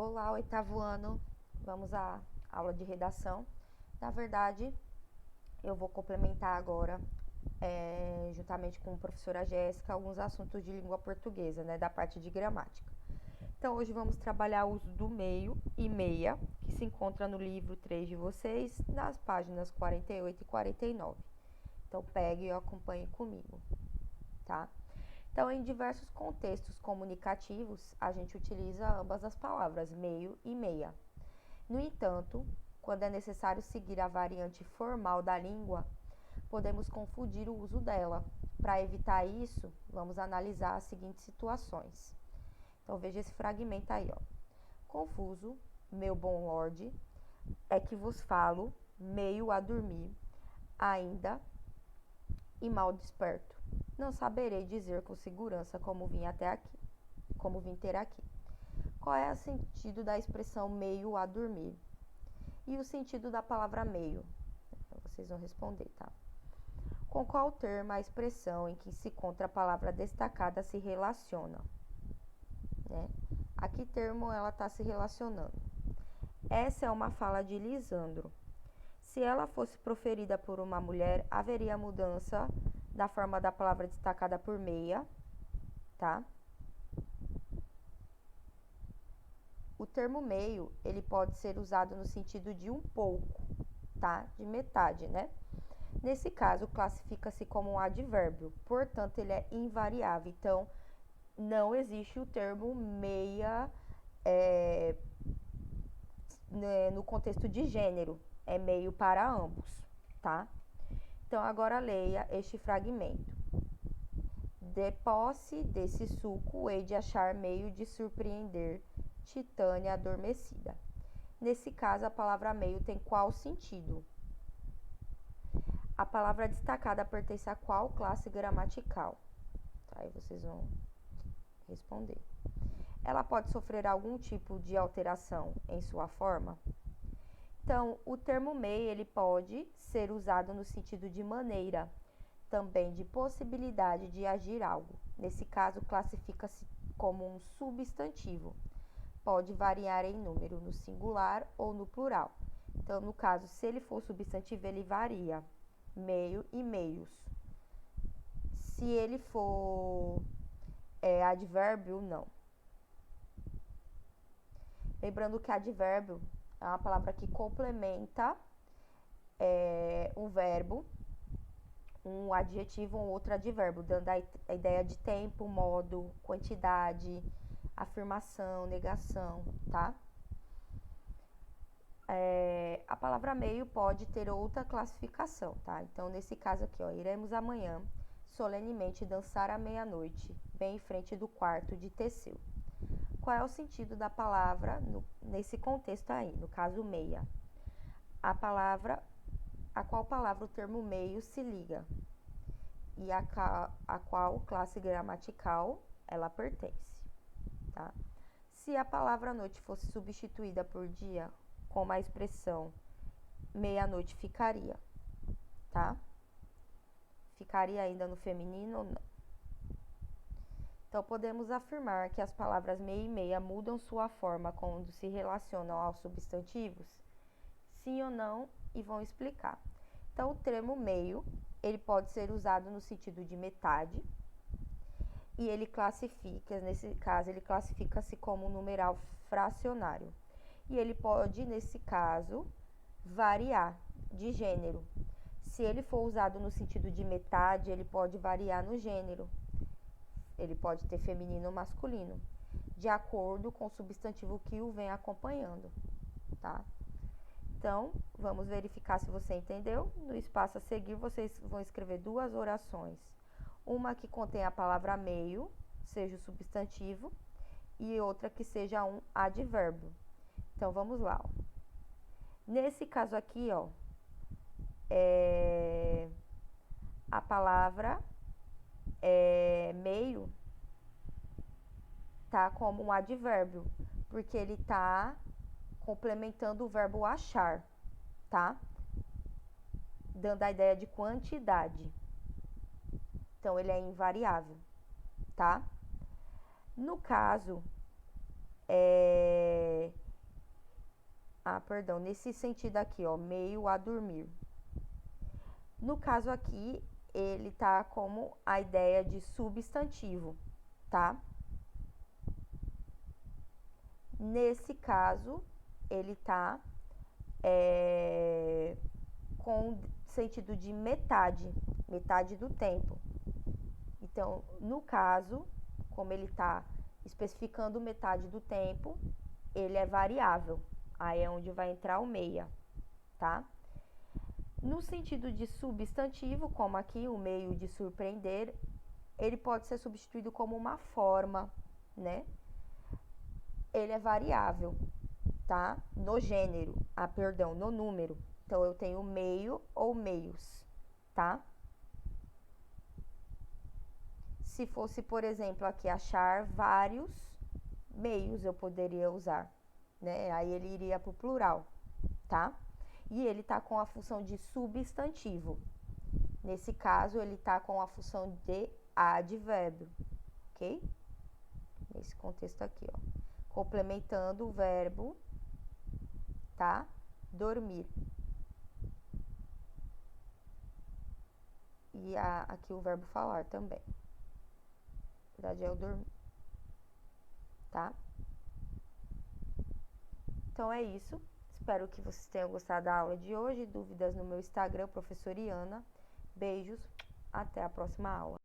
Olá, oitavo ano. Vamos à aula de redação. Na verdade, eu vou complementar agora, juntamente com a professora Jéssica, alguns assuntos de língua portuguesa, né, da parte de gramática. Então, hoje vamos trabalhar o uso do meio e meia, que se encontra no livro 3 de vocês, nas páginas 48 e 49. Então, pegue e acompanhe comigo, tá? Então, em diversos contextos comunicativos, a gente utiliza ambas as palavras, meio e meia. No entanto, quando é necessário seguir a variante formal da língua, podemos confundir o uso dela. Para evitar isso, vamos analisar as seguintes situações. Então, veja esse fragmento aí, ó. Confuso, meu bom lorde, é que vos falo, meio a dormir, ainda e mal desperto. Não saberei dizer com segurança como vim até aqui, como vim ter aqui. Qual é o sentido da expressão meio a dormir? E o sentido da palavra meio? Vocês vão responder, tá? Com qual termo a expressão em que se encontra a palavra destacada se relaciona? Né? A que termo ela está se relacionando? Essa é uma fala de Lisandro. Se ela fosse proferida por uma mulher, haveria mudança da forma da palavra destacada por meia, tá? O termo meio, ele pode ser usado no sentido de um pouco, tá? De metade, né? Nesse caso, classifica-se como um advérbio, portanto, ele é invariável. Então, não existe o termo meia no contexto de gênero, é meio para ambos, tá? Então, agora leia este fragmento. De posse desse suco, hei de achar meio de surpreender Titânia adormecida. Nesse caso, a palavra meio tem qual sentido? A palavra destacada pertence a qual classe gramatical? Tá, aí vocês vão responder. Ela pode sofrer algum tipo de alteração em sua forma? Então, o termo meio, ele pode ser usado no sentido de maneira, também de possibilidade de agir algo. Nesse caso, classifica-se como um substantivo. Pode variar em número, no singular ou no plural. Então, no caso, se ele for substantivo, ele varia. Meio e meios. Se ele for advérbio, não. Lembrando que advérbio é uma palavra que complementa um verbo, um adjetivo ou outro advérbio, dando a ideia de tempo, modo, quantidade, afirmação, negação, tá? A palavra meio pode ter outra classificação, tá? Então, nesse caso aqui, ó, iremos amanhã solenemente dançar à meia-noite, bem em frente do quarto de Teseu. Qual é o sentido da palavra nesse contexto aí, no caso meia? A qual palavra o termo meio se liga? E a qual classe gramatical ela pertence, tá? Se a palavra noite fosse substituída por dia, como a expressão meia-noite ficaria, tá? Ficaria ainda no feminino ou não? Então, podemos afirmar que as palavras meia e meia mudam sua forma quando se relacionam aos substantivos? Sim ou não? E vão explicar. Então, o termo meio, ele pode ser usado no sentido de metade, e ele classifica, nesse caso, ele classifica-se como um numeral fracionário. E ele pode, nesse caso, variar de gênero. Se ele for usado no sentido de metade, ele pode variar no gênero. Ele pode ter feminino ou masculino, de acordo com o substantivo que o vem acompanhando, tá? Então, vamos verificar se você entendeu. No espaço a seguir, vocês vão escrever duas orações. Uma que contém a palavra meio, seja o substantivo, e outra que seja um advérbio. Então, vamos lá. Ó. Nesse caso aqui, ó, a palavra meio tá como um advérbio, porque ele tá complementando o verbo achar, tá? Dando a ideia de quantidade. Então, ele é invariável, tá? No caso, nesse sentido aqui, ó, meio a dormir. No caso aqui, ele tá como a ideia de substantivo, tá? Nesse caso, ele tá com sentido de metade, metade do tempo. Então, no caso, como ele tá especificando metade do tempo, ele é variável. Aí é onde vai entrar o meia, tá? No sentido de substantivo, como aqui o meio de surpreender, ele pode ser substituído como uma forma, né? Ele é variável, tá? No gênero, no número. Então, eu tenho meio ou meios, tá? Se fosse, por exemplo, aqui achar vários meios, eu poderia usar, né? Aí ele iria para o plural, tá? E ele tá com a função de substantivo. Nesse caso, ele tá com a função de advérbio, ok? Nesse contexto aqui, ó. Complementando o verbo, tá? Dormir. E aqui o verbo falar também. Na verdade, é o dormir, tá? Então é isso. Espero que vocês tenham gostado da aula de hoje. Dúvidas no meu Instagram, professoriana. Beijos, até a próxima aula.